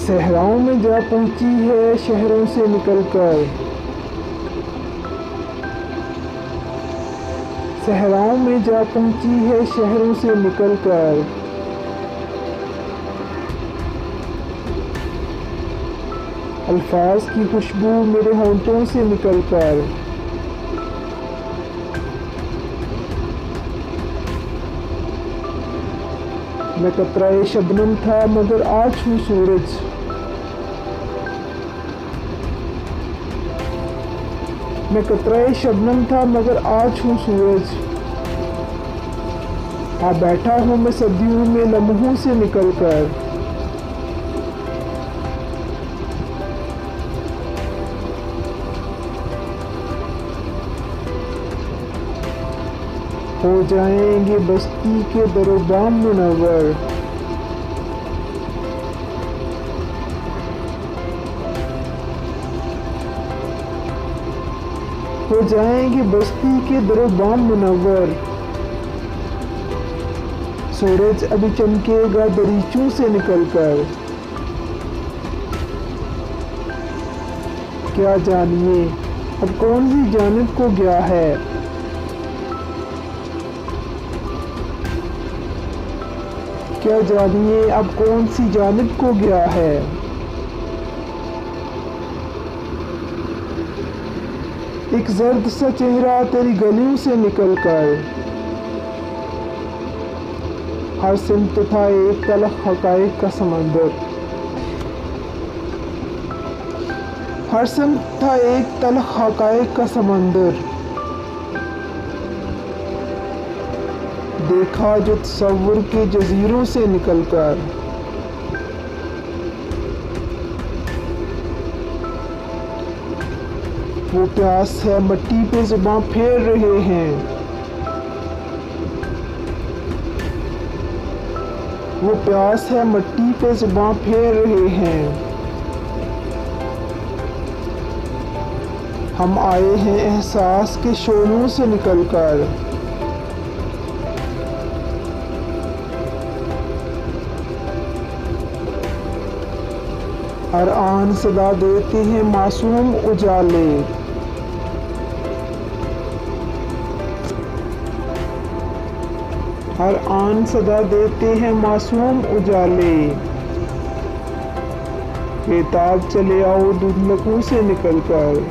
सहराओं में जा पहुंची है शहरों से निकलकर। सहराओं में जा पहुंची है शहरों से निकलकर। अल्फाज की खुशबू मेरे होंठों से निकलकर। मैं कतराए शबनम था मगर आज हूँ सूरज। मैं कतराए शबनम था मगर आज हूँ सूरज। आ बैठा हूँ मैं सदियों में लम्हों से निकलकर। हो जाएंगे बस्ती के दरोबाम मुनव्वर। हो जाएंगे बस्ती के दरोबाम मुनव्वर। सूरज अभी चमकेगा दरीचों से निकलकर। क्या जानिए अब कौन सी जानिब को गया है। क्या जानिए अब कौन सी जानिब को गया है। एक जर्द सा चेहरा तेरी गलियों से निकलकर। हर सिमत था एक तलख हकायक का समंदर। हर सिमत था एक तलख हकायक का समंदर। देखा जो तसव्वुर के जजीरों से निकलकर। वो प्यास है मिट्टी पे जुबां फेर रहे हैं। वो प्यास है मिट्टी पे जुबां फेर रहे हैं। हम आए हैं एहसास के शोलों से निकलकर। हर आन सदा देते हैं मासूम उजाले। हर आन सदा देते हैं मासूम उजाले। बेताब चले आओ धुंधलकों से निकलकर।